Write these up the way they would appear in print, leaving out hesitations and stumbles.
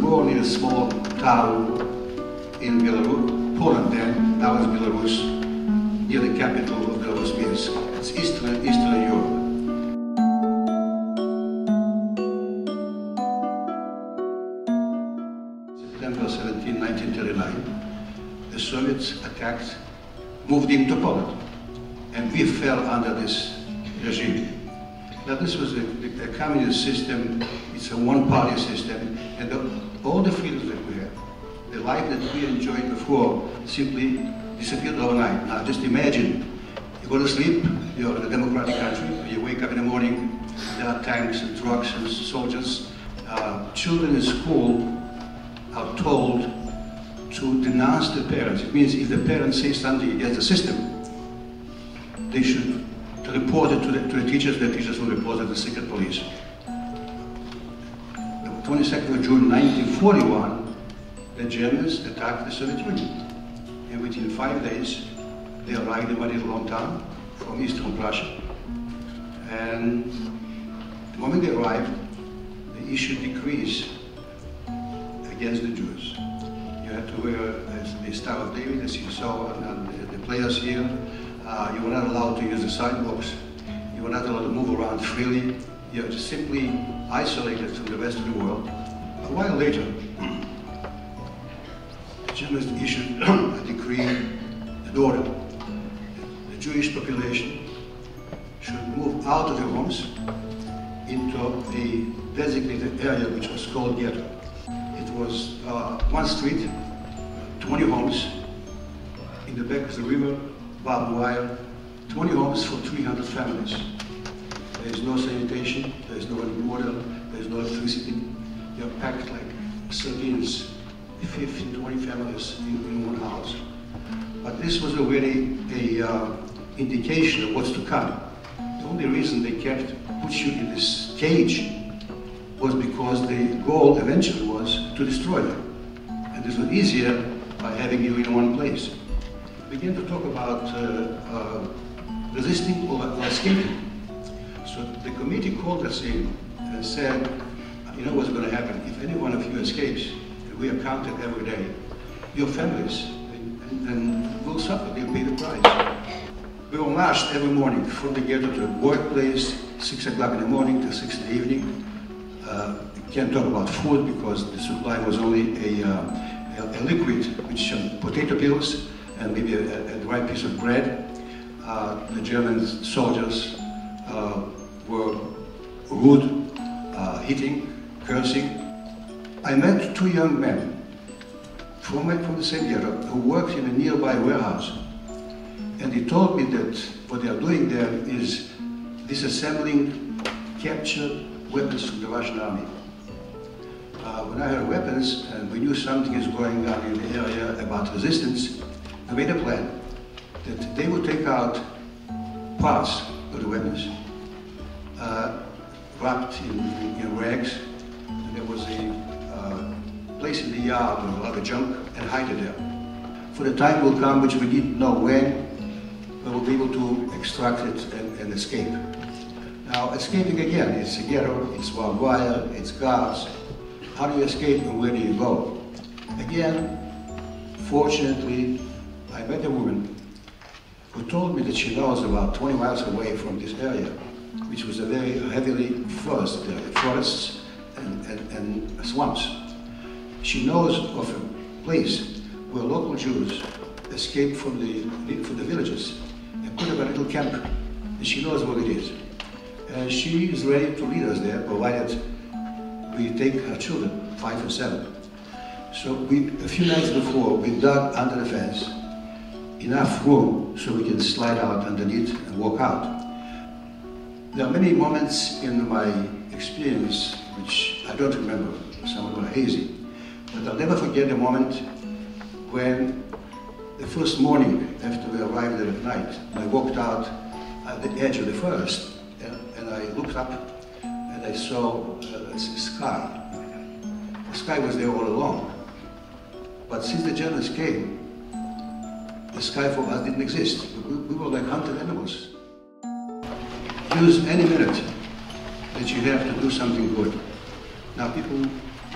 born in a small town in Belarus, Poland then, now it's Belarus, near the capital of Belarus, Minsk. It's Eastern Europe. September 17, 1939, the Soviets attacked, moved into Poland, and we fell under this regime. Now this was a communist system, it's a one-party system, and all the freedoms that we have, the life that we enjoyed before, simply disappeared overnight. Now just imagine, you go to sleep, you're in a democratic country, you wake up in the morning, there are tanks and trucks and soldiers. Children in school are told to denounce the parents. It means if the parents say something against the system, they should report it to the teachers will report it to the secret police. The 22nd of June 1941, the Germans attacked the Soviet Union. And within 5 days, they arrived in my little hometown from Eastern Prussia. And the moment they arrived, they issued decrees against the Jews. You had to wear the Star of David, as you saw on the Playhouse here. You were not allowed to use the sidewalks. You were not allowed to move around freely. You were just simply isolated from the rest of the world. A while later, the Germans issued a decree, an order. The Jewish population should move out of their homes into a designated area which was called ghetto. It was one street, 20 homes, in the back of the river, barbed wire, 20 homes for 300 families. There is no sanitation, there is no running water, there is no electricity. They are packed like sardines, 15, 20 families in one house. But this was already an indication of what's to come. The only reason they kept put you in this cage was because the goal eventually was to destroy them. And this was easier by having you in one place. We began to talk about resisting or escaping. So the committee called us in and said, you know what's going to happen? If any one of you escapes, and we are counted every day, your families and will suffer, they'll pay the price. We were marched every morning from the ghetto to the workplace, 6 o'clock in the morning to 6 in the evening. We can't talk about food because the supply was only a liquid, which potato peels, and maybe a dry piece of bread. The German soldiers were rude, hitting, cursing. I met 2 young men from the same ghetto who worked in a nearby warehouse. And they told me that what they are doing there is disassembling captured weapons from the Russian army. When I heard weapons and we knew something is going on in the area about resistance, I made a plan that they would take out parts of the weapons, wrapped in rags, and there was a place in the yard with a lot of junk, and hide it there. For the time will come, which we didn't know when, we will be able to extract it and escape. Now, escaping again, it's a ghetto, it's barbed wire, it's guards. How do you escape and where do you go? Again, fortunately, I met a woman who told me that she knows about 20 miles away from this area, which was a very heavily forested area, forests and swamps. She knows of a place where local Jews escaped from the villages and put up a little camp, and she knows what it is. And she is ready to lead us there, provided we take her children, 5 and 7. So a few nights before, we dug under the fence enough room so we can slide out underneath and walk out. There are many moments in my experience which I don't remember, some were hazy, but I'll never forget the moment when the first morning after we arrived there at night, I walked out at the edge of the forest and I looked up and I saw the sky. The sky was there all along. But since the Germans came, the sky for us didn't exist. We were like hunted animals. Use any minute that you have to do something good. Now people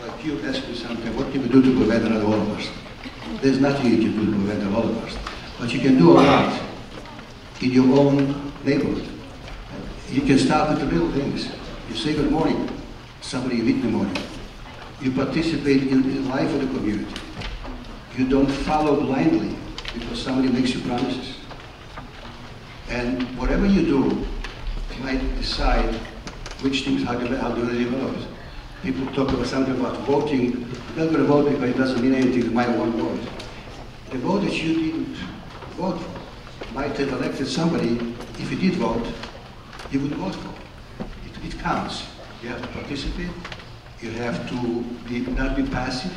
like you asked me something, what can we do to prevent another Holocaust? There's nothing you can do to prevent a Holocaust. But you can do a lot in your own neighborhood. You can start with the little things. You say good morning, somebody you meet in the morning. You participate in the life of the community. You don't follow blindly because somebody makes you promises. And whatever you do, you might decide which things, how do you develop it. People talk about something about voting. You're not going to vote because it doesn't mean anything, you might want to vote. The vote that you didn't vote for might have elected somebody, if you did vote, you would vote for. It counts. You have to participate. You have to not be passive,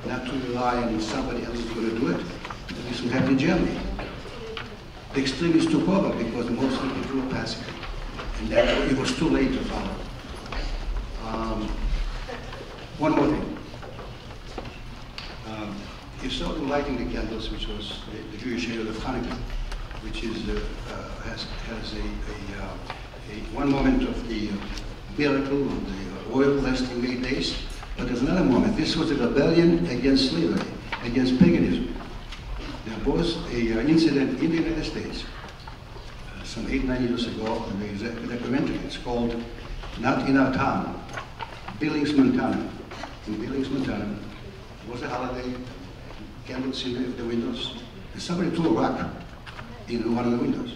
not to rely on somebody else who's going to do it. This will happen in Germany. The extremists took over because most of the people were passive. And that, it was too late to follow. One more thing. You saw them lighting the candles, which was the Jewish heritage of Hanukkah, which is, has one moment of the miracle of the oil lasting 8 days, but there's another moment. This was a rebellion against slavery, against paganism. There was an incident in the United States some 8-9 years ago, and there's a documentary. It's called Not in Our Town, Billings, Montana. In Billings, Montana, it was a holiday, candles in the windows, and somebody threw a rock in one of the windows.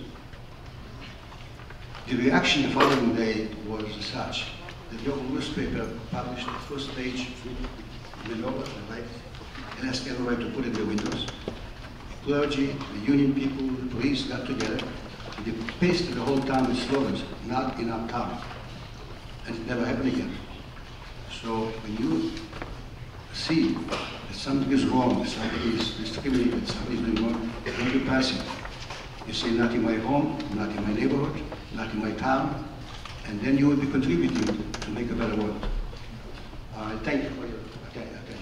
The reaction the following day was such that the local newspaper published the first page in the lower right, and asked everybody to put it in their windows. The clergy, the union people, the police got together, and they pasted the whole town with slogans, "Not in our town." And it never happened again. So when you see that something is wrong, somebody is discriminated, somebody is doing wrong, don't be passive. You say, not in my home, not in my neighborhood, not in my town, and then you will be contributing to make a better world. Thank you for your attention.